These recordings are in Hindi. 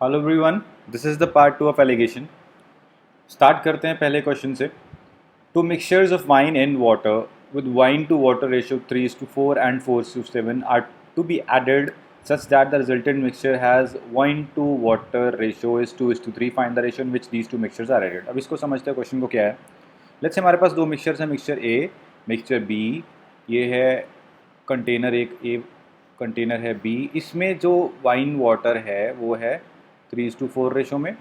Hello everyone, this is the part 2 of alligation. Start करते हैं पहले क्वेश्चन से। Two mixtures of wine and water with wine to water ratio 3:4 and 4:7 are to be added such that the resultant mixture has wine to water ratio is 2:3. Find the ratio in which these two mixtures are added. अब इसको समझते हैं क्वेश्चन को क्या है। लेट्स से हमारे पास दो मिक्सचर्स हैं, मिक्सचर ए, मिक्सचर बी। ये है कंटेनर एक, ए कंटेनर है बी। इसमें जो वाइन वाटर है वो है 3:4 रेशो में,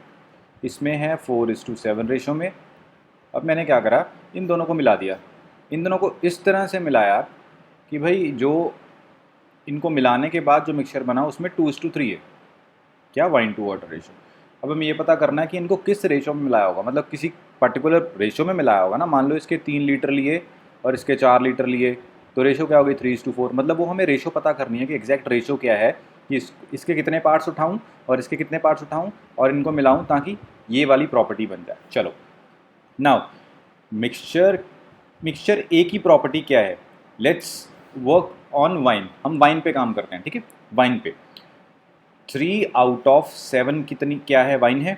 इसमें है 4:7 रेशो में। अब मैंने क्या करा, इन दोनों को मिला दिया। इन दोनों को इस तरह से मिलाया कि भाई जो इनको मिलाने के बाद जो मिक्सचर बना उसमें 2:3 है, क्या, वाइन टू वाटर रेशो। अब हमें ये पता करना है कि इनको किस रेशो में मिलाया होगा, मतलब किसी पर्टिकुलर रेशो में मिलाया होगा ना। मान लो इसके 3 लीटर लिए और इसके 4 लीटर लिए, तो रेशो क्या होगी 3:4। मतलब वो हमें रेशो पता करनी है कि एग्जैक्ट रेशो क्या है, कि इसके कितने पार्ट्स उठाऊं और इसके कितने पार्ट्स उठाऊं और इनको मिलाऊं ताकि ये वाली प्रॉपर्टी बन जाए। चलो नाउ मिक्सचर ए की प्रॉपर्टी क्या है। Let's work on wine. हम वाइन पे काम करते हैं, ठीक है। वाइन पे 3/7 कितनी क्या है, वाइन है।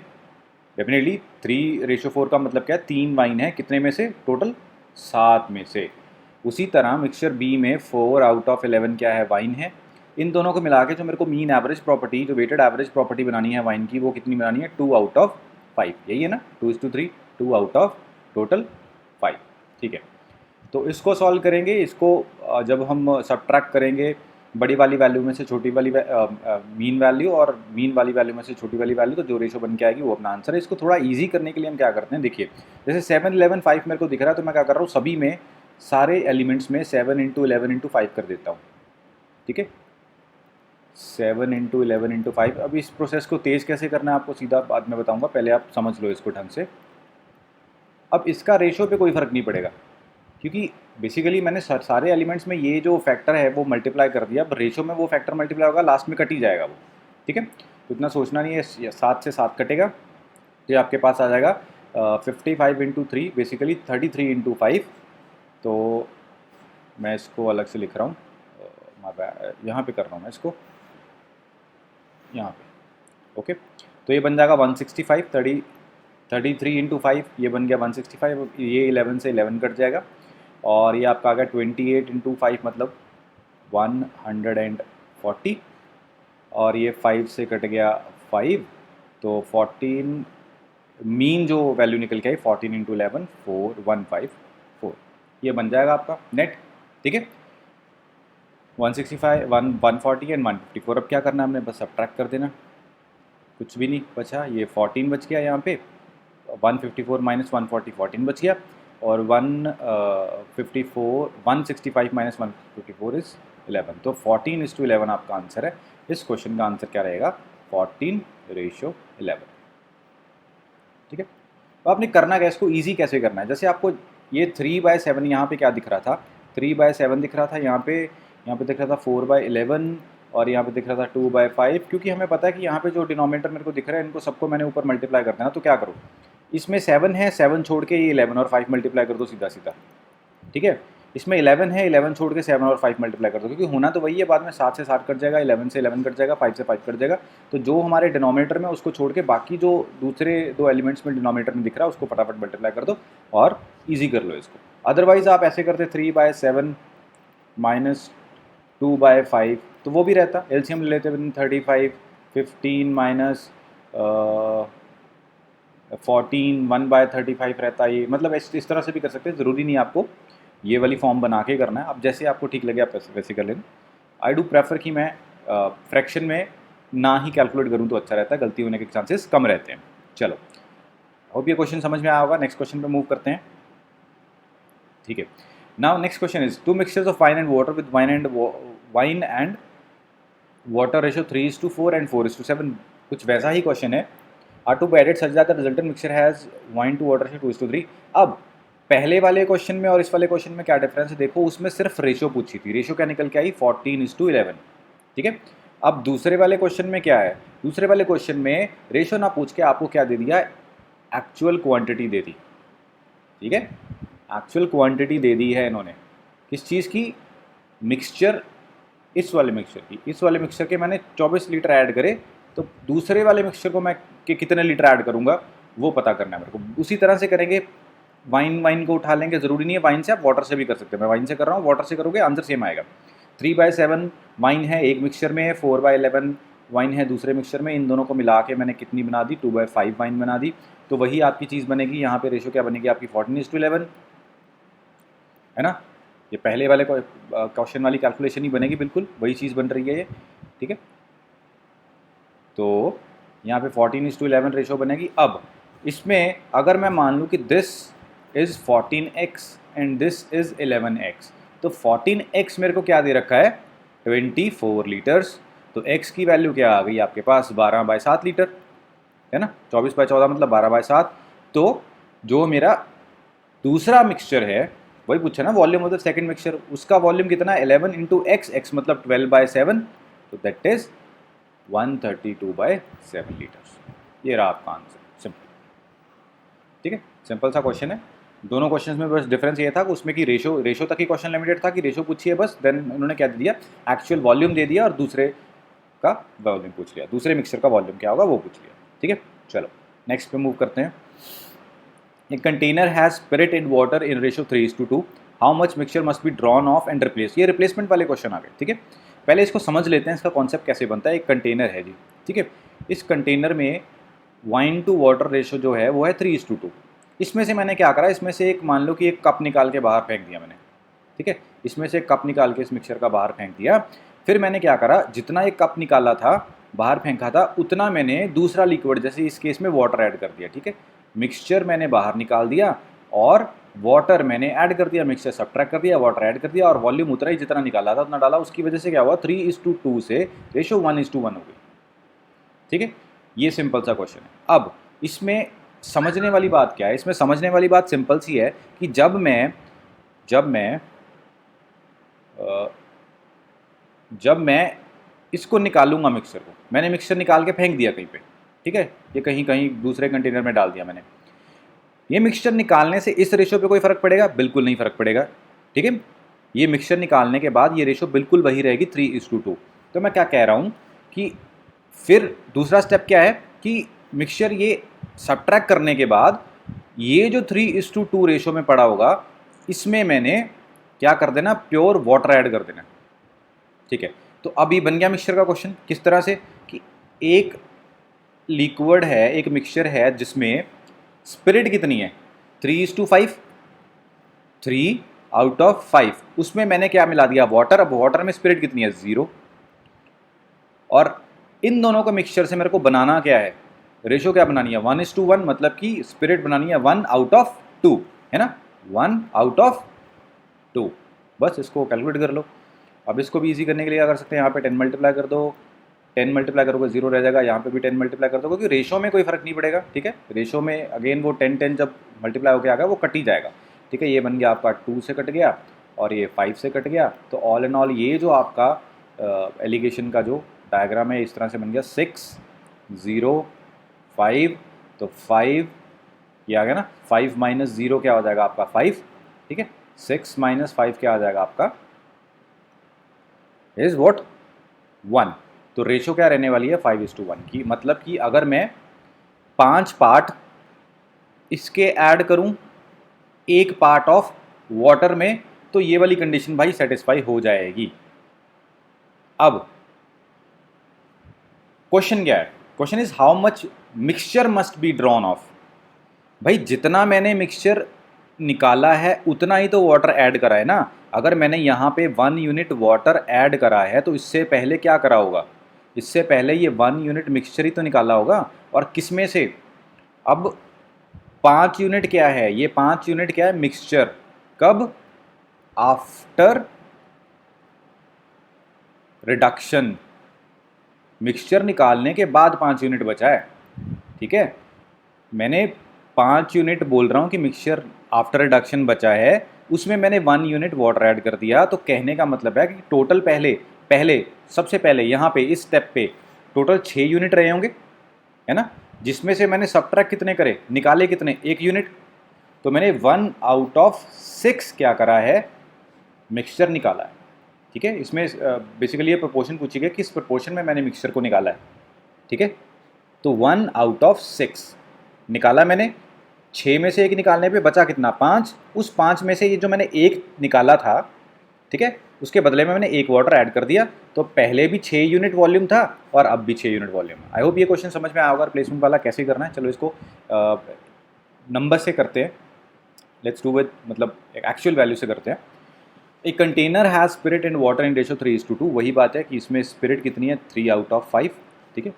डेफिनेटली 3:4 का मतलब क्या है, 3 वाइन है। कितने में से, टोटल 7 में से। उसी तरह मिक्सचर बी में 4/11 क्या है, वाइन है। इन दोनों को मिला के जो मेरे को मीन एवरेज प्रॉपर्टी, जो वेटेड एवरेज प्रॉपर्टी बनानी है वाइन की, वो कितनी बनानी है, 2/5। यही है ना, 2:3, 2/, टोटल 5। ठीक है, तो इसको सॉल्व करेंगे। इसको जब हम सब्ट्रैक्ट करेंगे बड़ी वाली वैल्यू में से छोटी वाली मीन वैल्यू और मीन वाली वैल्यू में से छोटी वाली वैल्यू, तो जो रेशो बन के आएगी वो अपना आंसर है। इसको थोड़ा इजी करने के लिए हम क्या करते हैं, देखिए जैसे 7, 11, 5 मेरे को दिख रहा है, तो मैं क्या कर रहा हूँ, सभी में सारे एलिमेंट्स में 7 × 11 × 5 कर देता हूँ। ठीक है, 7 × 11 × 5। अब इस प्रोसेस को तेज़ कैसे करना है आपको सीधा बाद में बताऊँगा, पहले आप समझ लो इसको ढंग से। अब इसका रेशो पे कोई फ़र्क नहीं पड़ेगा, क्योंकि बेसिकली मैंने सारे एलिमेंट्स में ये जो फैक्टर है वो मल्टीप्लाई कर दिया। अब रेशो में वो फैक्टर मल्टीप्लाई होगा, लास्ट में कट ही जाएगा वो। ठीक है, तो इतना सोचना नहीं है। 7 से 7 कटेगा तो ये आपके पास आ जाएगा 55 × 3, बेसिकली 33 × 5। तो मैं इसको अलग से लिख रहा हूँ, यहाँ पे कर रहा हूँ मैं इसको, यहाँ पे। ओके, तो ये बन जाएगा 165। 33 × 5 ये बन गया 165। ये 11 से 11 कट जाएगा और ये आपका आ गया 28 × 5 मतलब 140। और ये 5 से कट गया 5, तो 14 मीन जो वैल्यू निकल के आई 14 × 11 4154, ये बन जाएगा आपका नेट। ठीक है, 165, 140 एंड 154। अब क्या करना है हमने, बस सब्ट्रैक्ट कर देना, कुछ भी नहीं बचा। ये 14 बच गया यहाँ पे, 154 - 140 14 बच गया, और 165 - 154 इज़ 11। तो 14:11 आपका आंसर है। इस क्वेश्चन का आंसर क्या रहेगा, 14:11। ठीक है, तो आपने करना क्या, इसको ईजी कैसे करना है। जैसे आपको ये 3/7 यहाँ पे क्या दिख रहा था, 3/7 दिख रहा था यहाँ पे दिख रहा था 4/11, और यहाँ पे दिख रहा था 2/5। क्योंकि हमें पता है कि यहाँ पे जो डिनोमिनेटर मेरे को दिख रहा है, इनको सबको मैंने ऊपर मल्टीप्लाई कर देना। तो क्या करो, इसमें 7 है, 7 छोड़ के ये 11 और 5 मल्टीप्लाई कर दो सीधा सीधा। ठीक है, इसमें 11 है, 11 छोड़ के 7 और 5 मल्टीप्लाई कर दो, क्योंकि होना तो वही है। बाद में 7 से 7 कट जाएगा, 11 से 11 कट जाएगा, 5 से 5 कट जाएगा। तो जो हमारे डिनोमिनेटर में उसको छोड़ के बाकी जो दूसरे दो एलिमेंट्स में डिनोमिनेटर में दिख रहा है उसको फटाफट मल्टीप्लाई कर दो और ईजी कर लो इसको। अदरवाइज आप ऐसे करते 3/7 - 2/5, तो वो भी रहता। एलसीएम ले लेते 35, 15 - 14, 1/35 रहता है ये। मतलब इस तरह से भी कर सकते हैं, ज़रूरी नहीं आपको ये वाली फॉर्म बना के करना है। अब जैसे आपको ठीक लगे आप वैसे कर लेना। आई डू प्रेफर कि मैं फ्रैक्शन में ना ही कैलकुलेट करूँ तो अच्छा रहता है, गलती होने के चांसेस कम रहते हैं। चलो, होप ये क्वेश्चन समझ में आया होगा। नेक्स्ट क्वेश्चन पे मूव करते हैं। ठीक है, now next question is two mixtures of wine and water with wine and water ratio 3:4 and 4:7। कुछ वैसा ही क्वेश्चन है। Are to be added such that the resultant mixture has wine to water ratio 2:3। अब पहले वाले क्वेश्चन में और इस वाले क्वेश्चन में क्या डिफरेंस है, देखो उसमें सिर्फ रेशो पूछी थी। रेशो क्या निकल के आई, 14:11। ठीक है, अब दूसरे वाले क्वेश्चन में क्या है, दूसरे वाले क्वेश्चन में रेशो ना पूछ के आपको क्या दे दिया, एक्चुअल क्वांटिटी दे दी। ठीक है, एक्चुअल क्वांटिटी दे दी है इन्होंने, किस चीज़ की, मिक्सचर, इस वाले मिक्सचर की। इस वाले मिक्सचर के मैंने 24 लीटर ऐड करे तो दूसरे वाले मिक्सचर को मैं कितने लीटर ऐड करूँगा वो पता करना है मेरे को। उसी तरह से करेंगे, वाइन को उठा लेंगे, ज़रूरी नहीं है वाइन से, आप वाटर से भी कर सकते हैं। मैं वाइन से कर रहा हूँ, वाटर से करोगे आंसर सेम आएगा। 3/7 वाइन है एक मिक्सचर में, 4/11 वाइन है दूसरे मिक्सचर में, इन दोनों को मिला के मैंने कितनी बना दी, 2/5 वाइन बना दी। तो वही आपकी चीज़ बनेगी। यहाँ पे रेशो क्या बनेगी आपकी 14:11, है ना। ये पहले वाले क्वेश्चन वाली कैलकुलेशन ही बनेगी, बिल्कुल वही चीज़ बन रही है ये, ठीक है। तो यहाँ पे 14:11 रेशो बनेगी। अब इसमें अगर मैं मान लूँ कि this is 14x and this is 11x, तो 14x मेरे को क्या दे रखा है, 24 लीटर्स। तो x की वैल्यू क्या आ गई आपके पास, 12/7 लीटर, है ना। 24/14 मतलब 12/7। तो जो मेरा दूसरा मिक्सचर है, वही पूछा ना, volume of the second mixture, उसका वॉल्यूम कितना है, 11 इंटू x मतलब 12/7, तो दैट इज 132/7 लीटर्स। ये रहा आपका आंसर, सिंपल, ठीक है। सिंपल सा क्वेश्चन है। दोनों क्वेश्चंस में बस डिफरेंस ये था कि उसमें कि रेशो तक ही क्वेश्चन लिमिटेड था कि रेशो पूछिए बस, देन उन्होंने क्या दे दिया, एक्चुअल वॉल्यूम दे दिया और दूसरे का वॉल्यूम पूछ लिया, दूसरे मिक्सचर का वॉल्यूम क्या होगा वो पूछ लिया, ठीक है। चलो नेक्स्ट पे मूव करते हैं। A container has spirit in water in ratio 3:2. How much mixture must be drawn off and replaced? ये रिप्लेसमेंट वाले क्वेश्चन आ गए, ठीक है। पहले इसको समझ लेते हैं, इसका कॉन्सेप्ट कैसे बनता है। एक कंटेनर है जी, ठीक है। इस कंटेनर में वाइन टू वाटर रेशो जो है वो है 3:2। इसमें से मैंने क्या करा, इसमें से एक मान लो कि एक कप निकाल के बाहर फेंक दिया मैंने, ठीक है। इसमें से एक कप निकाल के इस मिक्सचर का बाहर फेंक दिया। फिर मैंने क्या करा, जितना एक कप निकाला था बाहर फेंका था उतना मैंने दूसरा लिक्विड, जैसे इस केस में वाटर ऐड कर दिया, ठीक है। मिक्सचर मैंने बाहर निकाल दिया और वाटर मैंने ऐड कर दिया, मिक्सचर सब्ट्रैक्ट कर दिया, वाटर ऐड कर दिया और वॉल्यूम उतना ही जितना निकाला था उतना डाला। उसकी वजह से क्या हुआ, 3:2 से रेशो 1:1 हो गई, ठीक है। ये सिंपल सा क्वेश्चन है। अब इसमें समझने वाली बात क्या है, इसमें समझने वाली बात सिंपल सी है कि जब मैं इसको निकालूंगा, मिक्सचर को मैंने मिक्सचर निकाल के फेंक दिया कहीं पे, ठीक है, ये कहीं दूसरे कंटेनर में डाल दिया मैंने। ये मिक्सचर निकालने से इस रेशो पे कोई फ़र्क पड़ेगा, बिल्कुल नहीं फ़र्क पड़ेगा, ठीक है। ये मिक्सचर निकालने के बाद ये रेशो बिल्कुल वही रहेगी 3:2। तो मैं क्या कह रहा हूँ कि फिर दूसरा स्टेप क्या है कि मिक्सचर ये सब्ट्रैक्ट करने के बाद ये जो 3:2 रेशो में पड़ा होगा, इसमें मैंने क्या कर देना, प्योर वाटर ऐड कर देना, ठीक है। तो अब ये बन गया मिक्सचर का क्वेश्चन। किस तरह से कि एक लिक्विड है, एक मिक्सचर है जिसमें स्पिरिट कितनी है, 3:5, 3/5, उसमें मैंने क्या मिला दिया, वाटर। अब वाटर में स्पिरिट कितनी है, 0। और इन दोनों का मिक्सचर से मेरे को बनाना क्या है, रेशो क्या बनानी है, 1:1, मतलब कि स्पिरिट बनानी है 1/2, है ना, 1/2। बस इसको कैलकुलेट कर लो। अब इसको भी इजी करने के लिए क्या कर सकते हैं, यहाँ पे 10 मल्टीप्लाई कर दो, 10 मल्टीप्लाई करोगे 0 रह जाएगा, यहाँ पे भी 10 मल्टीप्लाई कर दो, क्योंकि रेशो में कोई फर्क नहीं पड़ेगा, ठीक है। रेशो में अगेन वो 10 जब मल्टीप्लाई होकर आ गया वो कट ही जाएगा, ठीक है। ये बन गया आपका 2 से कट गया और ये 5 से कट गया। तो ऑल एंड ऑल ये जो आपका एलिगेशन का जो डायग्राम है इस तरह से बन गया 6, 0, 5। तो 5 ये आ गया ना, 5 - 0 क्या हो जाएगा आपका 5, ठीक है। 6 - 5 क्या आ जाएगा आपका, इज वॉट, 1। तो रेशो क्या रहने वाली है, 5:1 की। मतलब कि अगर मैं 5 पार्ट इसके ऐड करूं एक पार्ट ऑफ वाटर में, तो ये वाली कंडीशन भाई सेटिस्फाई हो जाएगी। अब क्वेश्चन क्या है, question is how much mixture must be drawn of. भाई जितना मैंने मिक्सचर निकाला है उतना ही तो वाटर ऐड करा है ना। अगर मैंने यहाँ पे 1 यूनिट वाटर ऐड करा है तो इससे पहले क्या करा होगा, इससे पहले ये 1 यूनिट मिक्सचर ही तो निकाला होगा। और किस में से, अब 5 यूनिट क्या है, ये 5 यूनिट क्या है, मिक्सचर। कब, आफ्टर रिडक्शन, मिक्सचर निकालने के बाद 5 यूनिट बचा है, ठीक है। मैंने 5 यूनिट बोल रहा हूँ कि मिक्सचर आफ्टर रिडक्शन बचा है, उसमें मैंने 1 यूनिट वाटर ऐड कर दिया। तो कहने का मतलब है कि टोटल पहले सबसे पहले यहाँ पे इस स्टेप पे टोटल 6 यूनिट रहे होंगे, है ना, जिसमें से मैंने सब्ट्रैक्ट कितने करे, निकाले कितने, 1 यूनिट। तो मैंने 1/6 क्या करा है, मिक्सचर निकाला है, ठीक है। इसमें बेसिकली ये प्रोपोर्शन पूछी गई, किस प्रोपोर्शन में मैंने मिक्सचर को निकाला है, ठीक है। तो 1 आउट ऑफ 6 निकाला मैंने, 6 में से एक निकालने पे बचा कितना, 5। उस 5 में से ये जो मैंने एक निकाला था, ठीक है, उसके बदले में मैंने एक वाटर ऐड कर दिया, तो पहले भी 6 यूनिट वॉल्यूम था और अब भी 6 यूनिट वॉल्यूम है। आई होप ये क्वेश्चन समझ में आया होगा प्लेसमेंट वाला कैसे करना है। चलो इसको नंबर से करते हैं, लेट्स डू विद मतलब एक एक्चुअल वैल्यू से करते हैं। एक container has spirit and water in ratio 3:2, वही बात है कि इसमें स्पिरिट कितनी है, 3 आउट ऑफ 5, ठीक है।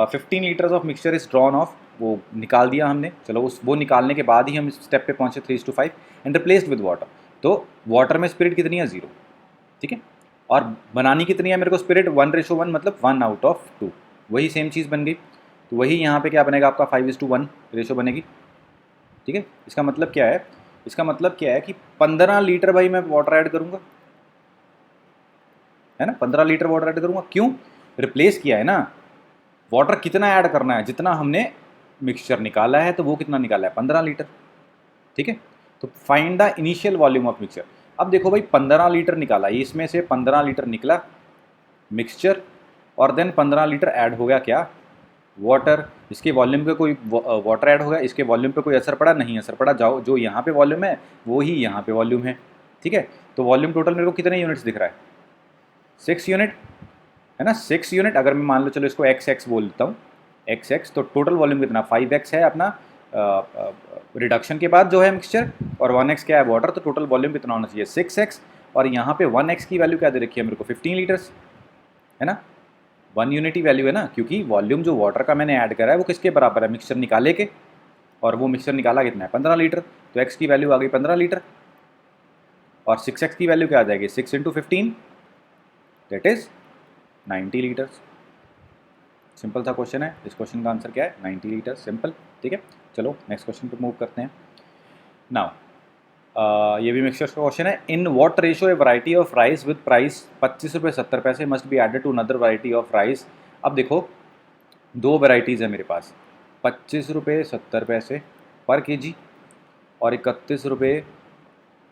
15 litres of mixture is drawn of, वो निकाल दिया हमने, चलो उस वो निकालने के बाद ही हम इस स्टेप पे पहुंचे 3:5 एंड रिप्लेस्ड विद वाटर। तो वाटर में स्पिरिट कितनी है, 0, ठीक है। और बनानी कितनी है मेरे को स्पिरिट, 1:1 मतलब 1 आउट ऑफ 2, वही सेम चीज़ बन गई। तो वही यहाँ पे क्या बनेगा आपका 5:1 रेशो बनेगी, ठीक है। इसका मतलब क्या है, इसका मतलब क्या है कि 15 लीटर भाई मैं वाटर ऐड करूँगा, है ना, 15 लीटर वाटर ऐड करूँगा। क्यों, रिप्लेस किया है ना। वाटर कितना ऐड करना है, जितना हमने मिक्सचर निकाला है तो वो कितना निकाला है, 15 लीटर, ठीक है। तो find the initial volume of mixture. अब देखो भाई 15 लीटर निकाला, इसमें से 15 लीटर निकला मिक्सचर और देन 15 लीटर ऐड हो गया क्या, वाटर। इसके वॉल्यूम पे कोई वाटर ऐड हो गया, इसके वॉल्यूम पे कोई असर पड़ा, नहीं असर पड़ा। जाओ जो यहाँ पे वॉल्यूम है वो ही यहाँ पे वॉल्यूम है, ठीक है। तो वॉल्यूम टोटल मेरे को कितने यूनिट्स दिख रहा है, 6 यूनिट, है ना, 6 यूनिट। अगर मैं मान लो चलो इसको एक्स बोल देता हूँ, एक्स, तो टोटल वॉल्यूम कितना 5x है अपना रिडक्शन के बाद जो है मिक्सचर, और 1x क्या है वाटर, तो टोटल वॉल्यूम कितना होना चाहिए 6x। और यहाँ पे 1x की वैल्यू क्या दे रखी है मेरे को, 15 लीटर्स, है ना, 1 यूनिट ही वैल्यू है ना, क्योंकि वॉल्यूम जो वाटर का मैंने ऐड करा है वो किसके बराबर है, मिक्सचर निकाले के, और वो मिक्सचर निकाला कितना है 15 लीटर। तो x की वैल्यू आ गई 15 लीटर, और 6x की वैल्यू क्या आ जाएगी, 6 × 15 दैट इज 90 लीटर्स। सिंपल सा क्वेश्चन है, इस क्वेश्चन का आंसर क्या है, 90 लीटर, सिंपल, ठीक है। चलो नेक्स्ट क्वेश्चन पे मूव करते हैं। नाउ ये भी मिक्सचर्स का क्वेश्चन है। In what ratio a variety of rice with price 25 रुपये 70 पैसे must be added to another variety of rice. अब देखो दो वैरायटीज़ है मेरे पास, 25 रुपये 70 पैसे पर केजी और 31 रुपये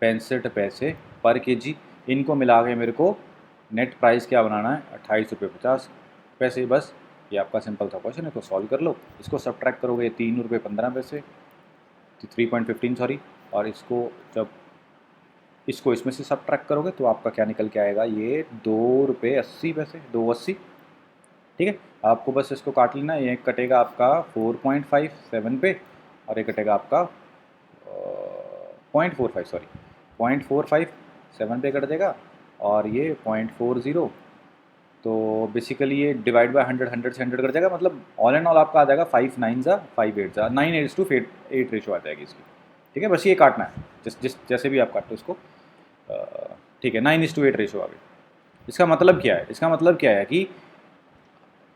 65 पैसे पर केजी। इनको मिला के मेरे को नेट प्राइस क्या बनाना है, 28 रुपये 50 पैसे। बस ये आपका सिंपल सा क्वेश्चन है, तो सॉल्व कर लो। इसको सब्ट्रैक्ट करोगे 3 रुपये 15 पैसे, 3.15 सॉरी, और इसको जब इसको इसमें से सब्ट्रैक्ट करोगे तो आपका क्या निकल के आएगा, ये 2 रुपये 80 पैसे, 2.80, ठीक है। आपको बस इसको काट लेना, ये कटेगा आपका 4.57 पे और ये कटेगा आपका 0.45 सॉरी 0.47 पे कट देगा, और ये 0.40। तो बेसिकली ये डिवाइड बाय 100, 100 से 100 कर जाएगा, मतलब ऑल एंड ऑल आपका आ जाएगा 5 9 ज़ा 5 8 ज़ा 9:8 रेशो आ जाएगी इसकी, ठीक है। बस ये काटना है, जैसे भी आप काटो इसको, ठीक है, 9:8 रेशो आ गई। इसका मतलब क्या है, इसका मतलब क्या है कि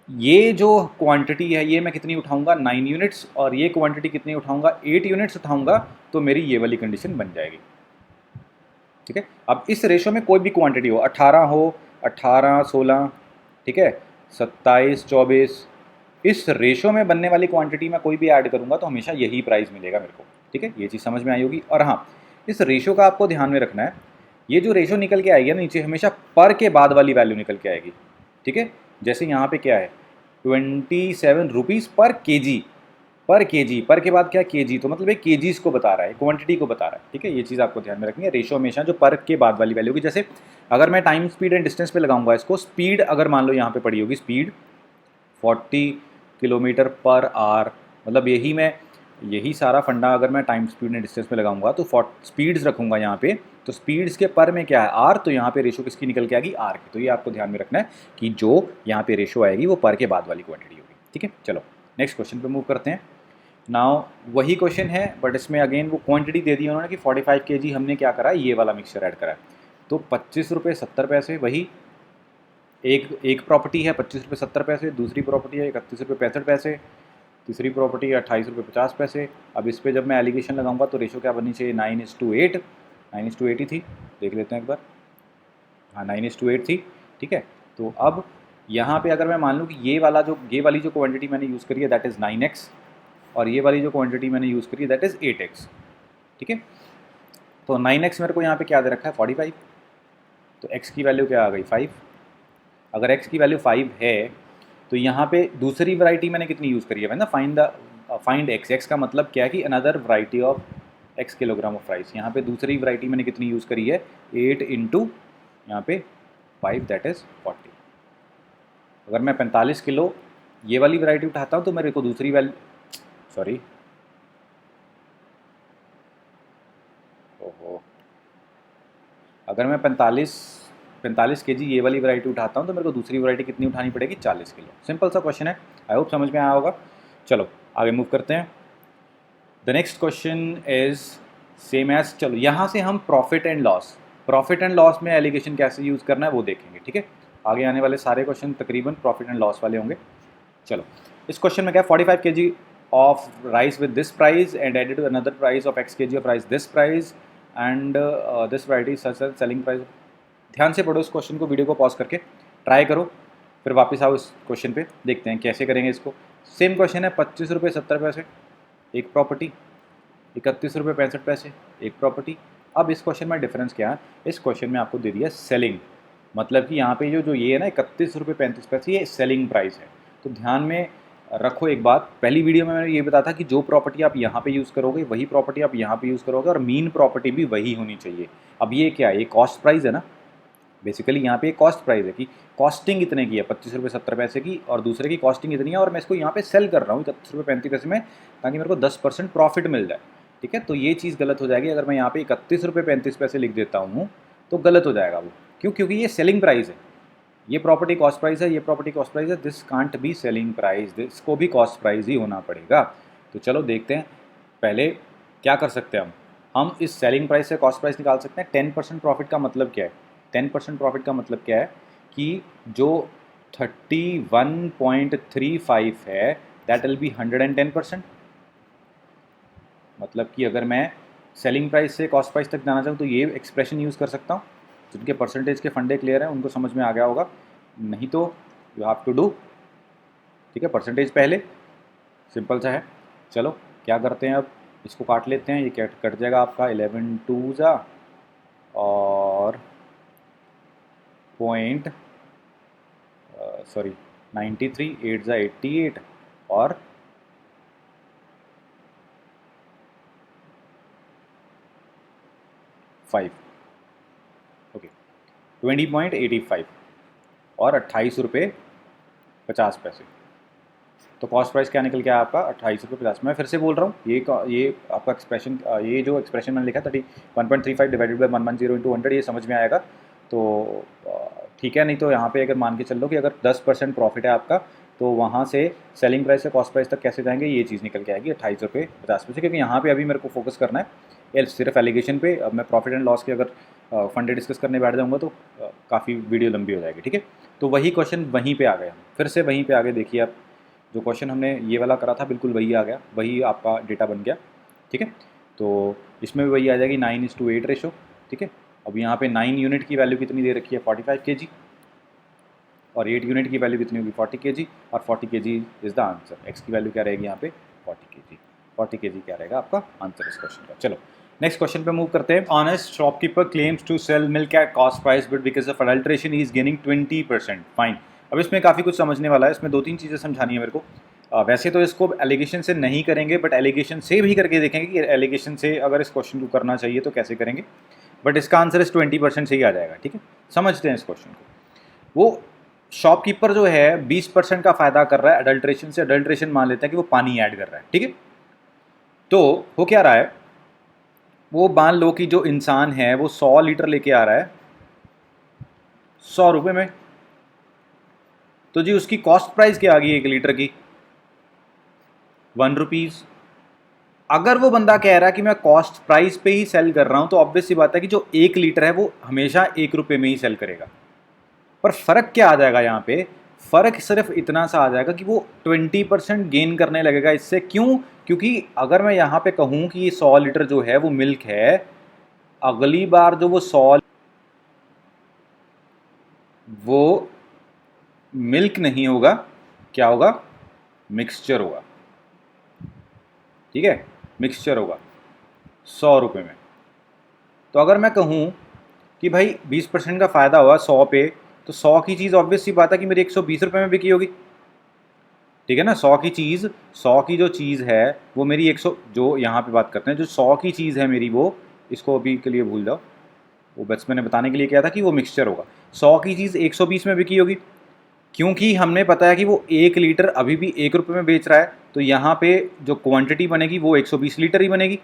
ये जो क्वांटिटी है ये मैं कितनी उठाऊंगा 9 यूनिट्स, और ये क्वांटिटी कितनी उठाऊंगा 8 यूनिट्स उठाऊंगा, तो मेरी ये वाली कंडीशन बन जाएगी, ठीक है। अब इस रेशो में कोई भी क्वांटिटी हो, 18 हो, 18 16, ठीक है, 27 24, इस रेशो में बनने वाली क्वांटिटी में कोई भी ऐड करूंगा तो हमेशा यही प्राइस मिलेगा मेरे को, ठीक है। ये चीज़ समझ में आई होगी। और हाँ, इस रेशो का आपको ध्यान में रखना है, ये जो रेशो निकल के आएगी ना नीचे, हमेशा पर के बाद वाली वैल्यू निकल के आएगी, ठीक है। जैसे यहाँ पे क्या है 27 रुपीज़ पर केजी, पर के बाद क्या केजी, तो मतलब ये केजीज को बता रहा है, क्वांटिटी को बता रहा है, ठीक है। ये चीज़ आपको ध्यान में रखनी है, रेशो हमेशा जो पर के बाद वाली वैल्यू होगी। जैसे अगर मैं टाइम स्पीड एंड डिस्टेंस पे लगाऊंगा इसको, स्पीड अगर मान लो यहाँ पे पड़ी होगी स्पीड 40 किलोमीटर पर आवर, मतलब यही सारा फंडा अगर मैं टाइम स्पीड एंड डिस्टेंस पे लगाऊंगा तो स्पीड्स रखूंगा यहाँ पे, तो स्पीड्स के पर में क्या है आर, तो यहाँ पे रेशो किसकी निकल के आएगी, आर की। तो ये आपको ध्यान में रखना है कि जो यहाँ पे रेशो आएगी वो पर के बाद वाली क्वांटिटी होगी, ठीक है। चलो नेक्स्ट क्वेश्चन पे मूव करते हैं। नाउ वही क्वेश्चन है बट इसमें अगेन वो क्वांटिटी दे दी उन्होंने कि 45 kg हमने क्या करा है, ये वाला मिक्सचर ऐड करा है। तो 25 रुपये 70 पैसे, वही एक प्रॉपर्टी है 25 रुपये 70 पैसे, दूसरी प्रॉपर्टी है 31 रुपये 65 पैसे, तीसरी प्रॉपर्टी है 28 रुपये 50 पैसे। अब इस पर जब मैं एलिगेशन लगाऊंगा तो रेशो क्या बननी चाहिए, 9:8, 9:8 ही थी, देख लेते हैं एक बार, हाँ 9:8 थी, ठीक है। तो अब यहाँ पे अगर मैं मान लूँ कि ये वाली जो क्वांटिटी मैंने यूज़ करी है दैट इज़ 9x, और ये वाली जो क्वांटिटी मैंने यूज़ करी है दैट इज़ 8x, ठीक है। तो 9x मेरे को यहाँ पे क्या दे रखा है 45, तो x की वैल्यू क्या आ गई 5। अगर x की वैल्यू 5 है तो यहाँ पे दूसरी वैरायटी मैंने कितनी यूज़ करी है ना, फाइंड एक्स, एक्स का मतलब क्या है कि another variety of x kilogram of rice. यहाँ पे दूसरी वैरायटी मैंने कितनी यूज़ करी है, 8 इंटू यहाँ पे 5 दैट इज़ 40। अगर मैं 45 किलो ये वाली वैरायटी उठाता हूँ तो मेरे को दूसरी सॉरी ओहो, अगर मैं 45 केजी ये वाली वैरायटी उठाता हूँ तो मेरे को दूसरी वैरायटी कितनी उठानी पड़ेगी, 40 किलो। सिंपल सा क्वेश्चन है, आई होप समझ में आया होगा। चलो आगे मूव करते हैं। The next question is same as, चलो यहाँ से हम प्रॉफिट एंड लॉस में एलिगेशन कैसे यूज़ करना है वो देखेंगे, ठीक है। आगे आने वाले सारे क्वेश्चन तकरीबन प्रॉफिट एंड लॉस वाले होंगे। चलो इस क्वेश्चन में क्या है, 45 kg of rice with this price and added to another price of x kg of rice this price and this variety such as selling price. ध्यान से पढ़ो इस क्वेश्चन को, वीडियो को पॉज करके ट्राई करो, फिर वापस आओ इस क्वेश्चन पे, देखते हैं कैसे करेंगे इसको। सेम क्वेश्चन है, 25 रुपये 70 पैसे एक प्रॉपर्टी, 31 रुपये 65 पैसे एक प्रॉपर्टी। अब इस क्वेश्चन में डिफरेंस क्या है, इस क्वेश्चन में आपको दे दिया सेलिंग, मतलब कि यहाँ पे जो ये है ना 31 रुपये 35 पैसे, ये सेलिंग प्राइस है। तो ध्यान में रखो एक बात, पहली वीडियो में मैंने ये बताया था कि जो प्रॉपर्टी आप यहाँ पे यूज़ करोगे वही प्रॉपर्टी आप यहाँ पे यूज़ करोगे, और मीन प्रॉपर्टी भी वही होनी चाहिए। अब ये क्या है, ये कॉस्ट प्राइस है ना, बेसिकली यहाँ पे कॉस्ट प्राइस है कि कॉस्टिंग इतने की है 25 रुपये 70 पैसे की, और दूसरे की कॉस्टिंग इतनी है, और मैं इसको यहाँ पे सेल कर रहा हूँ 31 रुपये 35 पैसे में, ताकि मेरे को 10% प्रॉफिट मिल जाए, ठीक है। तो ये चीज़ गलत हो जाएगी अगर मैं यहाँ पे 31 रुपये 35 पैसे लिख देता हूँ, तो गलत हो जाएगा वो। क्यों? क्योंकि ये सेलिंग प्राइस है, ये प्रॉपर्टी कॉस्ट प्राइस है, ये प्रॉपर्टी कॉस्ट प्राइस है, this can't be selling price, इसको भी कॉस्ट प्राइस ही होना पड़ेगा। तो चलो देखते हैं पहले क्या कर सकते हैं हम इस सेलिंग प्राइस से कॉस्ट प्राइस निकाल सकते हैं। 10% प्रॉफिट का मतलब क्या है, 10% प्रॉफिट का मतलब क्या है कि जो 31.35 है दैट विल बी 110%। मतलब कि अगर मैं सेलिंग प्राइस से कॉस्ट प्राइस तक जाना चाहूँ तो ये एक्सप्रेशन यूज़ कर सकता हूँ। जिनके परसेंटेज के फंडे क्लियर हैं उनको समझ में आ गया होगा, नहीं तो यू हैव टू डू, ठीक है। परसेंटेज पहले, सिंपल सा है। चलो क्या करते हैं, अब इसको काट लेते हैं, ये कट जाएगा आपका 11 2 जा और 93 8 जा 88 और 5, ओके 20.85 और 28 रुपये 50 पैसे। तो कॉस्ट प्राइस क्या निकल गया आपका, 28 रुपये 50। मैं फिर से बोल रहा हूँ, ये आपका एक्सप्रेशन, ये जो एक्सप्रेशन मैंने लिखा 1.35 डिवाइडेड बाई 110 इंटू 100, ये समझ में आएगा तो ठीक है। नहीं तो यहाँ पे अगर मान के चल लो कि अगर 10% प्रॉफिट है आपका, तो वहाँ से सेलिंग प्राइस से कॉस्ट प्राइस तक कैसे जाएंगे, ये चीज़ निकल के आएगी 28 रुपये 50 पैसे। क्योंकि यहाँ पे अभी मेरे को फोकस करना है सिर्फ एलिगेशन पे। अब मैं प्रॉफिट एंड लॉस के अगर फंडे डिस्कस करने बैठ जाऊँगा तो काफ़ी वीडियो लंबी हो जाएगी, ठीक है। तो वही क्वेश्चन वहीं पे आ गया, फिर से वहीं पे आगे देखिए आप, जो क्वेश्चन हमने ये वाला करा था बिल्कुल वही आ गया, वही आपका डेटा बन गया, ठीक है। तो इसमें भी वही आ जाएगी 9:8 रेशो, ठीक है। अब यहाँ पे 9 यूनिट की वैल्यू कितनी दे रखी है, 45 kg, और 8 यूनिट की वैल्यू कितनी होगी, 40 kg, और 40 kg is the answer. X की वैल्यू क्या रहेगी यहाँ पे, 40 kg क्या रहेगा आपका आंसर इस क्वेश्चन का। चलो नेक्स्ट क्वेश्चन पे मूव करते हैं। Honest shopkeeper claims to sell milk at cost price but because of adulteration he is gaining 20%, fine. अब इसमें काफ़ी कुछ समझने वाला है, इसमें 2-3 चीज़ें समझानी है मेरे को। वैसे तो इसको एलिगेशन से नहीं करेंगे, बट एलिगेशन से भी करके देखेंगे कि एलिगेशन से अगर इस क्वेश्चन को करना चाहिए तो कैसे करेंगे, बट इसका आंसर इस 20% से ही आ जाएगा, ठीक है। समझते हैं इस क्वेश्चन को। वो शॉपकीपर जो है 20% का फ़ायदा कर रहा है अडल्ट्रेशन से, अडल्ट्रेशन मान लेते हैं कि वो पानी ऐड कर रहा है, ठीक है। तो हो क्या रहा है, वो मान लो कि जो इंसान है वो 100 लीटर लेके आ रहा है 100 रुपये में, तो जी उसकी कॉस्ट प्राइस क्या आ गई 1 लीटर की, 1 रुपीज़। अगर वो बंदा कह रहा है कि मैं कॉस्ट प्राइस पे ही सेल कर रहा हूं, तो ऑब्वियस सी बात है कि जो 1 लीटर है वो हमेशा 1 रुपये में ही सेल करेगा। पर फ़र्क क्या आ जाएगा यहाँ पे, फ़र्क सिर्फ इतना सा आ जाएगा कि वो 20% गेन करने लगेगा इससे। क्यों? क्योंकि अगर मैं यहाँ पे कहूँ कि ये 100 लीटर जो है वो मिल्क है, अगली बार जो वो मिल्क नहीं होगा, क्या होगा, मिक्सचर होगा, ठीक है, मिक्सचर होगा 100 रुपये में। तो अगर मैं कहूँ कि भाई 20% का फ़ायदा हुआ 100 पे, तो 100 की चीज़ ऑब्वियस सी बात है कि मेरी 120 रुपये में बिकी होगी, ठीक है ना। 100 की चीज़, 100 की जो चीज़ है वो मेरी 100, जो यहाँ पे बात करते हैं जो 100 की चीज़ है मेरी, वो इसको अभी के लिए भूल जाओ, वो बस मैंने बताने के लिए क्या था कि वो मिक्सचर होगा। 100 की चीज़ 120 में बिकी होगी, क्योंकि हमने पता है कि वो 1 लीटर अभी भी 1 रुपये में बेच रहा है, तो यहाँ पे जो क्वांटिटी बनेगी वो 120 लीटर ही बनेगी।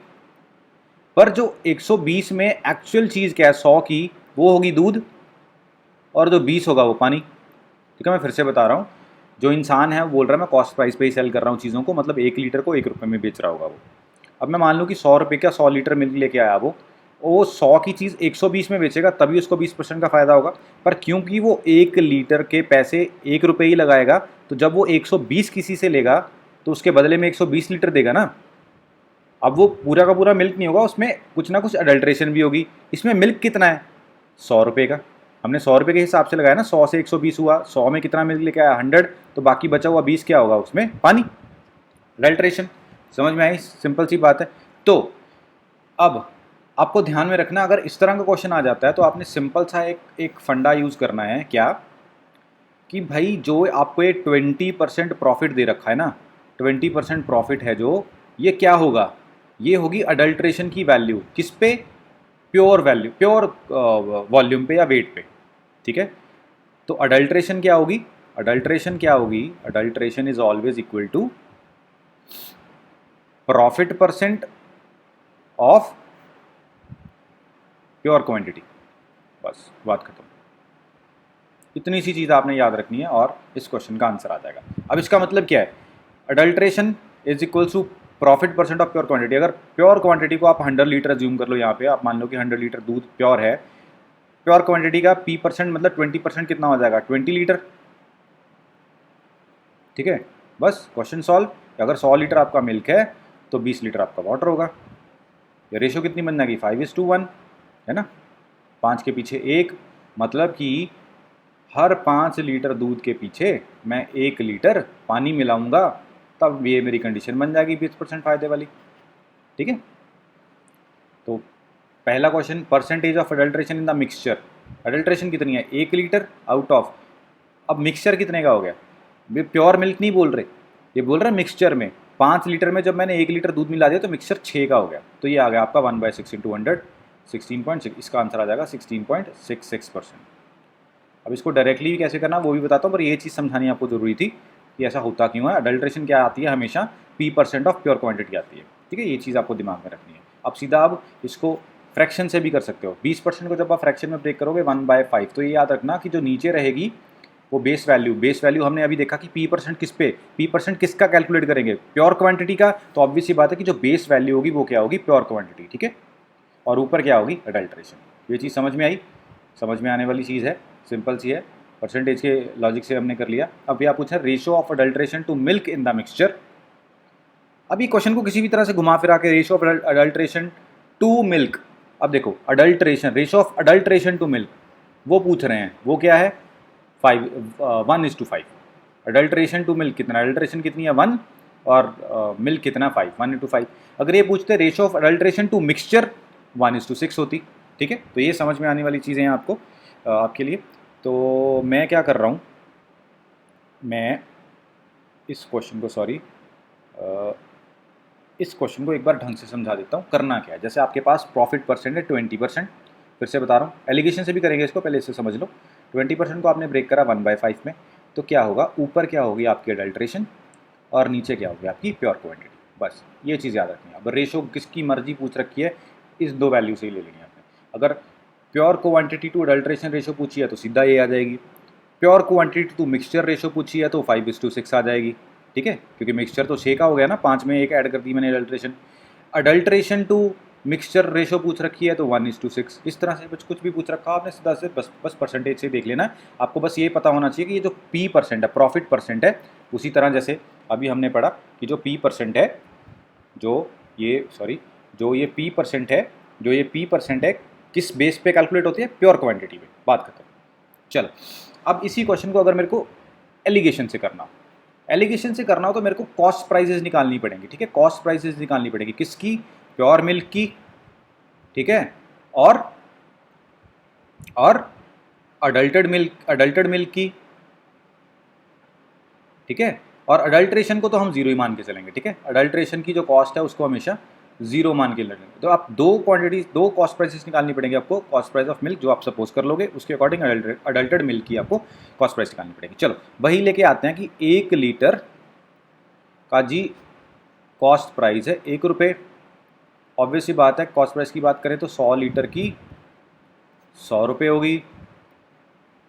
पर जो 120 में एक्चुअल चीज़ क्या है 100 की, वो होगी दूध, और जो 20 होगा वो पानी। ठीक है, मैं फिर से बता रहा हूँ, जो इंसान है वो बोल रहा है मैं कॉस्ट प्राइस पे ही सेल कर रहा हूँ चीज़ों को, मतलब 1 लीटर को 1 रुपये में बेच रहा होगा वो। अब मैं मान लूँ कि 100 रुपये का 100 लीटर मिल्क लेके आया वो 100 की चीज़ 120 में बेचेगा, तभी उसको 20% का फ़ायदा होगा। पर क्योंकि वो 1 लीटर के पैसे 1 रुपये ही लगाएगा, तो जब वो 120 किसी से लेगा तो उसके बदले में 120 लीटर देगा ना। अब वो पूरा का पूरा मिल्क नहीं होगा, उसमें कुछ ना कुछ अडल्ट्रेशन भी होगी। इसमें मिल्क कितना है 100 रुपये का, हमने 100 रुपये के हिसाब से लगाया ना, 100 से 120 हुआ, 100 में कितना मिल्क लेके आया 100, तो बाकी बचा हुआ 20 क्या होगा उसमें, पानी, अडल्ट्रेशन। समझ में आई, सिंपल सी बात है। तो अब आपको ध्यान में रखना, अगर इस तरह का क्वेश्चन आ जाता है तो आपने सिंपल सा एक फंडा यूज़ करना है, क्या कि भाई जो आपको ये 20% प्रॉफिट दे रखा है ना, 20% प्रॉफिट है जो, ये क्या होगा, ये होगी अडल्ट्रेशन की वैल्यू, किस पे, प्योर वैल्यू, प्योर वॉल्यूम पे या वेट पे। ठीक है, तो अडल्ट्रेशन क्या होगी, अडल्ट्रेशन क्या होगी, adulteration is always equal to profit percent of pure quantity. बस बात खत्म। इतनी सी चीज़ आपने याद रखनी है और इस क्वेश्चन का आंसर आ जाएगा। अब इसका मतलब क्या है, adulteration is equals to profit percent of pure quantity. अगर प्योर क्वांटिटी को आप 100 लीटर ज्यूम कर लो, यहाँ पे आप मान लो कि 100 लीटर दूध प्योर है, प्योर क्वांटिटी का P% मतलब 20% कितना हो जाएगा 20 लीटर। ठीक है, बस क्वेश्चन सॉल्व। अगर 100 लीटर आपका मिल्क है तो 20 लीटर आपका वाटर होगा। ये रेशो कितनी बन जाएगी 5:1, है ना, 5 के पीछे 1, मतलब कि हर 5 लीटर दूध के पीछे मैं 1 लीटर पानी मिलाऊंगा, तब ये मेरी कंडीशन बन जाएगी 20% फायदे वाली। ठीक है, तो पहला question, percentage of adulteration in the mixture, adulteration कितनी है 1 लीटर आउट ऑफ, अब मिक्सचर कितने का हो गया, ये प्योर मिल्क नहीं बोल रहे, ये बोल रहे हैं मिक्सचर में 5 लीटर में जब मैंने 1 लीटर दूध मिला दिया तो मिक्सचर 6 का हो गया, तो ये आ गया आपका 1/6 इंटू 100, 16.6, इसका आंसर आ जाएगा 16.66%। अब इसको डायरेक्टली कैसे करना वो भी बताता हूँ, पर ये चीज़ समझानी आपको जरूरी थी कि ऐसा होता क्यों है। अडल्ट्रेशन क्या आती है, हमेशा P% ऑफ प्योर क्वांटिटी आती है। ठीक है, ये चीज़ आपको दिमाग में रखनी है। अब सीधा आप इसको फ्रैक्शन से भी कर सकते हो, 20% को जब आप फ्रैक्शन में ब्रेक करोगे 1/5, तो ये याद रखना कि जो नीचे रहेगी वो बेस वैल्यू, बेस वैल्यू हमने अभी देखा कि P% किस पे, P% किसका कैलकुलेट करेंगे, प्योर क्वांटिटी का, तो ऑब्वियस सी बात है कि जो बेस वैल्यू होगी वो क्या होगी, प्योर क्वांटिटी। ठीक है, और ऊपर क्या होगी, अडल्ट्रेशन। ये चीज़ समझ में आई, समझ में आने वाली चीज़ है, सिंपल सी है, परसेंटेज के लॉजिक से हमने कर लिया। अब आप पूछा ratio of adulteration to milk in the mixture. अब ये क्वेश्चन को किसी भी तरह से घुमा फिरा के ratio of adulteration to milk, अब देखो adulteration, ratio of adulteration to milk वो पूछ रहे हैं, वो क्या है 1:5। अडल्ट्रेशन टू मिल्क कितना, अडल्ट्रेशन कितनी है 1, और मिल्क कितना 5, 1:5। अगर ये पूछते ratio of adulteration to mixture 1:6 होती। ठीक है, तो ये समझ में आने वाली चीज़ें हैं आपको, आपके लिए। तो मैं क्या कर रहा हूँ, मैं इस क्वेश्चन को इस क्वेश्चन को एक बार ढंग से समझा देता हूँ। करना क्या है, जैसे आपके पास प्रॉफिट परसेंट है 20%, फिर से बता रहा हूँ, एलिगेशन से भी करेंगे इसको, पहले इससे समझ लो। 20% को आपने ब्रेक करा 1/5 में, तो क्या होगा, ऊपर क्या होगी आपकी अडल्ट्रेशन और नीचे क्या होगी आपकी प्योर क्वांटिटी। बस ये चीज़ याद रखनी है। अब रेशो किसकी मर्जी पूछ रखी है, इस दो वैल्यू से ही ले लेनी है आपने। अगर pure quantity to adulteration ratio पूछी है तो सीधा ये आ जाएगी, pure quantity to mixture ratio पूछी है तो 5:6 आ जाएगी। ठीक है, क्योंकि मिक्सचर तो 6 का हो गया ना, 5 में एक ऐड कर दी मैंने adulteration. Adulteration to mixture ratio पूछ रखी है तो 1:6। इस तरह से कुछ भी पूछ रखा आपने सीधा से बस परसेंटेज से देख लेना है आपको। बस ये पता होना चाहिए कि ये जो P% है प्रॉफिट परसेंट है, उसी तरह जैसे अभी हमने पढ़ा कि जो P% है, जो ये P% है किस बेस पे कैलकुलेट होती है, प्योर क्वांटिटी पे। बात खत्म। चलो, अब इसी क्वेश्चन को अगर मेरे को एलिगेशन से करना हो तो मेरे को कॉस्ट प्राइसेस निकालनी पड़ेंगी। ठीक है, कॉस्ट प्राइसेस निकालनी पड़ेगी किसकी, प्योर मिल्क की, ठीक है, और अडल्टेड मिल्क की, ठीक है, और अडल्ट्रेशन को तो हम जीरो ही मान के चलेंगे, ठीक है। अडल्ट्रेशन की जो कॉस्ट है उसको हमेशा जीरो मान के लगेंगे। तो आप दो क्वांटिटीज, दो कॉस्ट प्राइसेस निकालनी पड़ेंगे आपको। कॉस्ट प्राइस ऑफ मिल्क जो आप सपोज कर लोगे, उसके अकॉर्डिंग अडल्टेड मिल्क की आपको कॉस्ट प्राइस निकालनी पड़ेगी। चलो वही लेके आते हैं कि 1 लीटर का जी कॉस्ट प्राइस है 1 रुपये। ऑब्वियस सी बात है, कॉस्ट प्राइस की बात करें तो 100 लीटर की 100 रुपये होगी।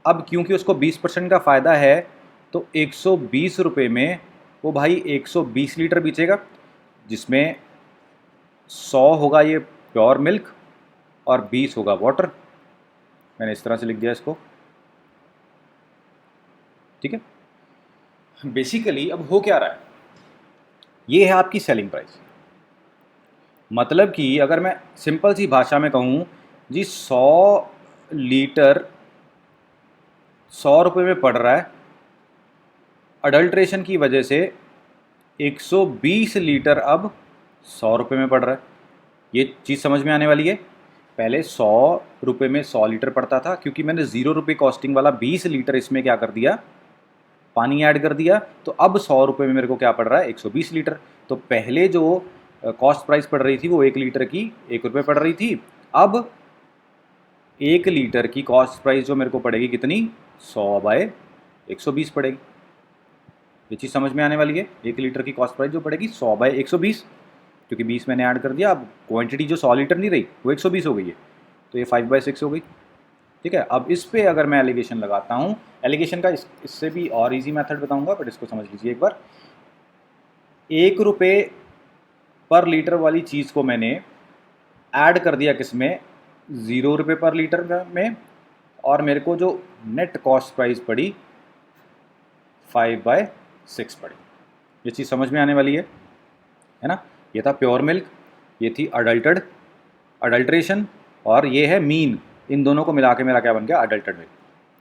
अब क्योंकि उसको 20% का फ़ायदा है तो 120 रुपये में वो भाई 120 लीटर बेचेगा, जिसमें 100 होगा ये प्योर मिल्क और 20 होगा वाटर। मैंने इस तरह से लिख दिया इसको, ठीक है। बेसिकली अब हो क्या रहा है, ये है आपकी सेलिंग प्राइस। मतलब कि अगर मैं सिंपल सी भाषा में कहूँ जी, 100 लीटर 100 रुपये में पड़ रहा है, अडल्ट्रेशन की वजह से 120 लीटर अब 100 रुपये में पड़ रहा है। ये चीज़ समझ में आने वाली है। पहले 100 रुपये में 100 लीटर पड़ता था, क्योंकि मैंने 0 रुपये कॉस्टिंग वाला 20 लीटर इसमें क्या कर दिया, पानी ऐड कर दिया। तो अब 100 रुपये में मेरे को क्या पड़ रहा है, 120 लीटर। तो पहले जो कॉस्ट प्राइस पड़ रही थी वो 1 लीटर की 1 रुपये पड़ रही थी। अब 1 लीटर की कॉस्ट प्राइस जो मेरे को पड़ेगी कितनी, 100/120 पड़ेगी। ये चीज़ समझ में आने वाली है। 1 लीटर की कॉस्ट प्राइस जो पड़ेगी 100/120, क्योंकि 20 मैंने ऐड कर दिया। अब क्वांटिटी जो 100 लीटर नहीं रही वो 120 हो गई है, तो ये 5/6 हो गई, ठीक है। अब इस पे अगर मैं एलिगेशन लगाता हूँ, एलिगेशन का इससे भी और इजी मेथड बताऊंगा, बट इसको समझ लीजिए एक बार। 1 रुपये पर लीटर वाली चीज़ को मैंने ऐड कर दिया किसमें, 0 रुपये पर लीटर में, और मेरे को जो नेट कॉस्ट प्राइस पड़ी 5/6 पड़ी। ये चीज़ समझ में आने वाली है ना। ये था प्योर मिल्क, ये थी अडल्ट्रेशन, और ये है मीन। इन दोनों को मिला के मेरा क्या बन गया, अडल्टेड मिल्क।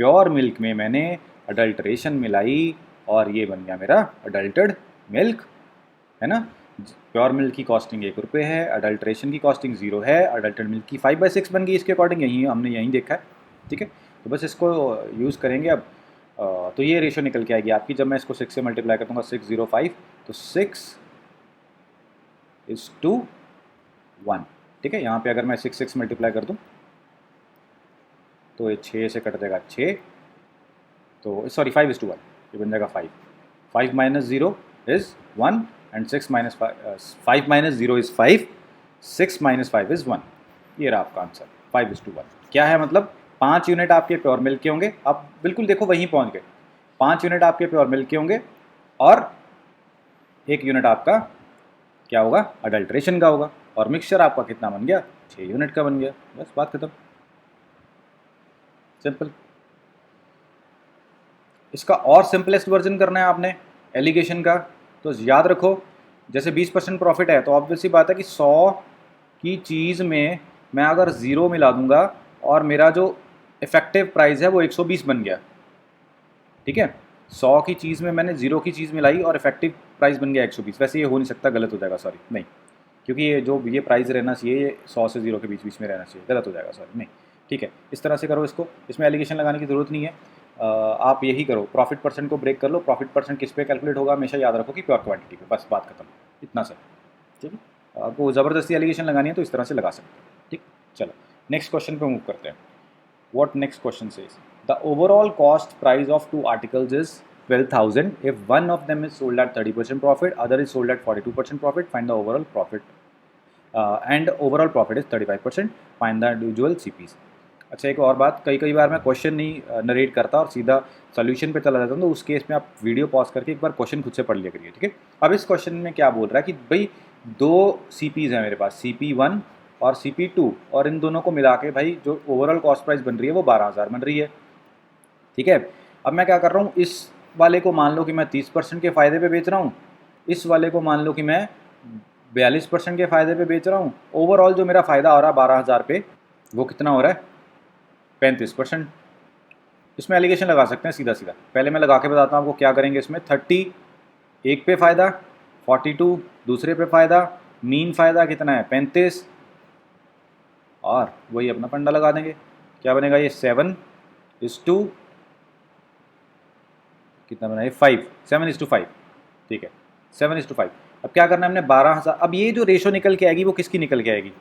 प्योर मिल्क में मैंने अडल्ट्रेशन मिलाई और ये बन गया मेरा अडल्टेड मिल्क, है ना। प्योर मिल्क की कॉस्टिंग 1 रुपये है, अडल्ट्रेशन की कॉस्टिंग 0 है, अडल्टेड मिल्क की 5/6 बन गई इसके अकॉर्डिंग। यही हमने यहीं देखा है, ठीक है। तो बस इसको यूज़ करेंगे अब। तो ये रेशो निकल के आएगी आपकी, जब मैं इसको 6 से मल्टीप्लाई कर दूँगा, 605, तो 6:1, ठीक है। यहाँ पे अगर मैं 6 मल्टीप्लाई कर दूँ तो ये 6 से कट देगा 6, तो सॉरी 5:1, ये बन जाएगा 5। 5 - 0 इज़ 1 एंड 5 - 0 इज़ 5, 6 - 5 इज़ 1। ये रहा आपका आंसर, 5:1। क्या है मतलब, 5 यूनिट आपके प्योर मिल्क के होंगे। आप बिल्कुल देखो वहीं पहुँच गए। 5 यूनिट आपके प्योर मिल्क के होंगे और 1 यूनिट आपका क्या होगा, अडल्ट्रेशन का होगा। और मिक्सचर आपका कितना बन गया, 6 यूनिट का बन गया। बस बात खत्म, सिंपल। इसका और सिंपलेस्ट वर्जन करना है आपने एलिगेशन का, तो याद रखो, जैसे 20% प्रॉफिट है, तो ऑब्वियस सी बात है कि 100 की चीज़ में मैं अगर 0 मिला दूंगा और मेरा जो इफेक्टिव प्राइस है वो 120 बन गया, ठीक है। 100 की चीज़ में मैंने 0 की चीज़ मिलाई और इफेक्टिव प्राइस बन गया 120। वैसे ये हो नहीं सकता, गलत हो जाएगा, सॉरी नहीं, क्योंकि ये जो ये प्राइस रहना चाहिए ये 100 से 0 के बीच बीच में रहना चाहिए, गलत हो जाएगा, सॉरी नहीं, ठीक है। इस तरह से करो इसको, इसमें एलिगेशन लगाने की ज़रूरत नहीं है। आप यही करो, प्रॉफिट परसेंट को ब्रेक कर लो। प्रॉफिट परसेंट किस पे कैलकुलेट होगा, हमेशा याद रखो कि प्योर क्वांटिटी पे, बस बात खत्म, इतना सर, ठीक है। आपको ज़बरदस्ती एलिगेशन लगानी है तो इस तरह से लगा सकते हैं, ठीक। चलो नेक्स्ट क्वेश्चन पे मूव करते हैं। What next question says? The overall cost price of 2 articles is 12,000 if one of them is sold at 30% profit, other is sold at 42% profit. Find the overall profit, and overall profit is 35%. Find the individual CPs. अच्छा, एक और बात, कई बार मैं क्वेश्चन नहीं नरेट करता और सीधा सोल्यूशन पे चला जाता हूँ, तो उस केस में आप वीडियो पॉज करके एक बार क्वेश्चन खुद से पढ़ लिया करिए, ठीक है। अब इस क्वेश्चन में क्या बोल रहा है कि भाई 2 CPs हैं मेरे पास, CP1 और CP2, और इन दोनों को मिला के भाई जो ओवरऑल कॉस्ट प्राइस बन रही है वो 12,000 बन रही है, ठीक है। अब मैं क्या कर रहा हूँ, इस वाले को मान लो कि मैं 30% के फ़ायदे पे बेच रहा हूँ, इस वाले को मान लो कि मैं 42% के फ़ायदे पे बेच रहा हूँ। ओवरऑल जो मेरा फ़ायदा हो रहा है 12,000 पे, वो कितना हो रहा है, 35%। इसमें एलिगेशन लगा सकते हैं सीधा सीधा। पहले मैं लगा के बताता हूँ आपको क्या करेंगे। इसमें 30 एक पे फ़ायदा, 42 दूसरे पे फ़ायदा, मीन फ़ायदा कितना है 35, और वही अपना फंडा लगा देंगे। क्या बनेगा ये 7:2 कितना बना, ये 5, 7:5, ठीक है, 7:5। अब क्या करना है हमने, 12,000। अब ये जो रेशो निकल के आएगी वो किसकी निकल के आएगी,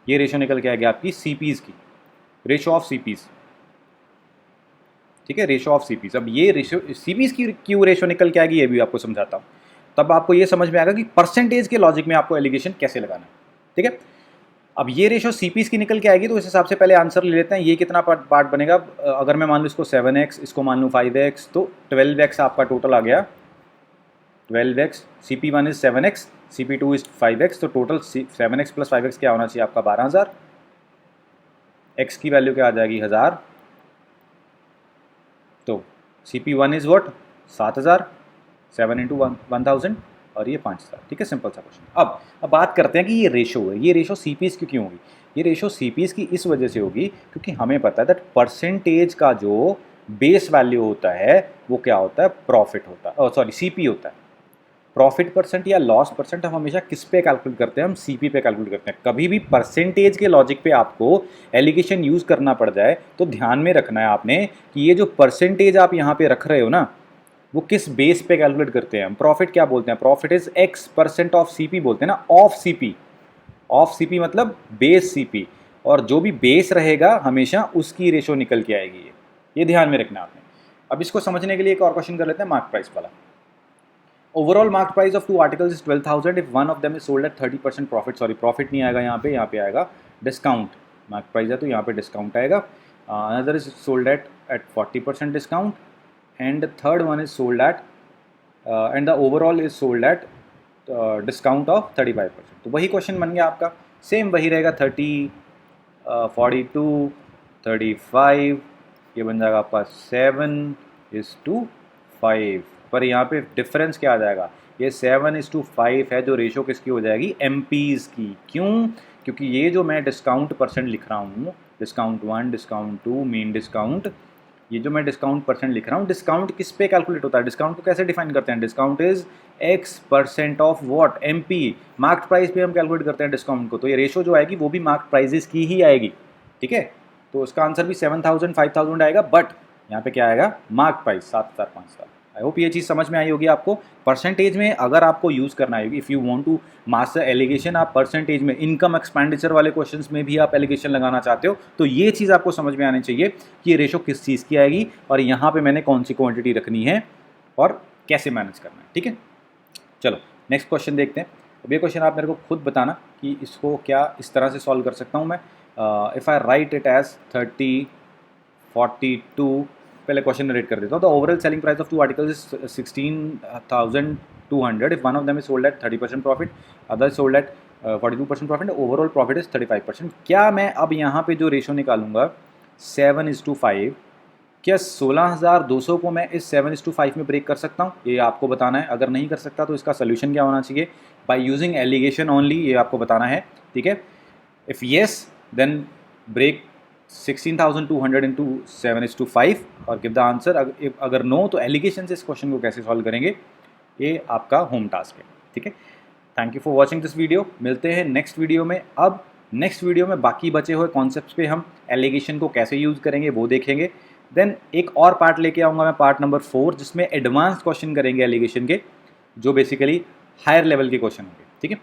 ये रेशो निकल के आएगी आपकी सीपीज़ की, रेशो ऑफ सीपीज़, ठीक है, रेशो ऑफ सीपीज़। अब ये रेशो सीपीज़ की क्यों रेशो निकल के आएगी ये भी आपको समझाता हूँ, तब आपको ये समझ में आएगा कि परसेंटेज के लॉजिक में आपको एलिगेशन कैसे लगाना है, ठीक है। अब ये रेशो सीपीज़ की निकल के आएगी तो इस हिसाब से पहले आंसर ले लेते हैं। ये कितना पार्ट बनेगा, अगर मैं मान लूँ इसको 7x, इसको मान लूँ 5x, तो 12x आपका टोटल आ गया, 12x। CP1 is 7x, CP2 is 5x, तो टोटल 7x + 5x क्या होना चाहिए आपका 12,000। x की वैल्यू क्या आ जाएगी 1000, तो CP1 इज व्हाट 7,000, 7 × 1000 और ये 5,000, ठीक है, सिंपल सा क्वेश्चन। अब बात करते हैं कि ये रेशो है, ये रेशो सीपीज़ की क्यों होगी। ये रेशो सीपीज़ की इस वजह से होगी क्योंकि हमें पता है दैट परसेंटेज का जो बेस वैल्यू होता है वो क्या होता है, प्रॉफिट होता है, सॉरी सीपी होता है। प्रॉफिट परसेंट या लॉस परसेंट हम हमेशा किस पे कैलकुलेट करते हैं, हम सीपी पे कैलकुलेट करते हैं। कभी भी परसेंटेज के लॉजिक पे आपको एलिगेशन यूज़ करना पड़ जाए तो ध्यान में रखना है आपने कि ये जो परसेंटेज आप यहाँ पे रख रहे हो ना, वो किस बेस पे कैलकुलेट करते हैं। हम प्रॉफिट क्या बोलते हैं, profit is x% of CP बोलते हैं ना, ऑफ सीपी। ऑफ सीपी मतलब बेस सीपी, और जो भी बेस रहेगा हमेशा उसकी रेशो निकल के आएगी। ये ध्यान में रखना आपने। अब इसको समझने के लिए एक और क्वेश्चन कर लेते हैं, मार्क प्राइस वाला। Overall mark price of 2 articles is 12,000 if one of them is sold at 30% profit. Sorry, profit नहीं आएगा यहाँ पे आएगा डिस्काउंट। मार्क प्राइस है तो यहाँ पे डिस्काउंट आएगा। Another is sold eight 40% discount, and the third one is sold at and the overall is sold at discount of 35%। तो वही क्वेश्चन बन गया आपका, सेम वही रहेगा, 30, 42, 35, ये बन जाएगा आपका 7:5। पर यहाँ पे डिफरेंस क्या आ जाएगा, ये 7:5 है जो रेशो किसकी हो जाएगी, एमपीज़ की। क्यों, क्योंकि ये जो मैं डिस्काउंट परसेंट लिख रहा हूँ, डिस्काउंट 1, डिस्काउंट 2, मेन डिस्काउंट, ये जो मैं डिस्काउंट परसेंट लिख रहा हूँ, डिस्काउंट किस पे कैलकुलेट होता है, डिस्काउंट को कैसे डिफाइन करते हैं, discount is x% of what, MP. Mark price पे हम कैलकुलेट करते हैं डिस्काउंट को, तो ये रेशो जो आएगी वो भी मार्क प्राइजेस की ही आएगी, ठीक है। तो उसका आंसर भी 7,000, 5,000 आएगा, बट यहाँ पे क्या आएगा, मार्क प्राइस 7,000, 5,000। आई होप ये चीज़ समझ में आई होगी आपको। परसेंटेज में अगर आपको यूज़ करना है, if you want to master alligation, आप परसेंटेज में, इनकम एक्सपेंडिचर वाले क्वेश्चंस में भी आप एलिगेशन लगाना चाहते हो, तो ये चीज़ आपको समझ में आनी चाहिए कि ये रेशो किस चीज़ की आएगी और यहाँ पे मैंने कौन सी क्वांटिटी रखनी है और कैसे मैनेज करना है, ठीक है। चलो नेक्स्ट क्वेश्चन देखते हैं। अब ये क्वेश्चन आप मेरे को खुद बताना कि इसको क्या इस तरह से सॉल्व कर सकता हूँ मैं। If I write it as 30, 42, पहले क्वेश्चन नरेट कर देता हूँ। The overall selling price of 2 articles is 16,200 if one of them is sold at 30% profit, other sold at 42% profit, overall profit is 35%। क्या मैं अब यहाँ पे जो रेशो निकालूंगा 7:5, क्या 16,200 को मैं इस 7:5 में ब्रेक कर सकता हूँ, ये आपको बताना है। अगर नहीं कर सकता तो इसका सोल्यूशन क्या होना चाहिए, बाय यूजिंग एलिगेशन ओनली, ये आपको बताना है, ठीक है। If yes then break 16,200 into 7:5 और गिव द आंसर। अगर नो तो एलिगेशन से इस क्वेश्चन को कैसे सॉल्व करेंगे, ये आपका होम टास्क है, ठीक है। Thank you for watching this video. मिलते हैं नेक्स्ट वीडियो में। अब नेक्स्ट वीडियो में बाकी बचे हुए कॉन्सेप्ट्स पे हम एलिगेशन को कैसे यूज़ करेंगे वो देखेंगे। देन एक और पार्ट लेके आऊँगा मैं, पार्ट नंबर 4, जिसमें एडवांस क्वेश्चन करेंगे एलिगेशन के, जो बेसिकली हायर लेवल के क्वेश्चन होंगे, ठीक है।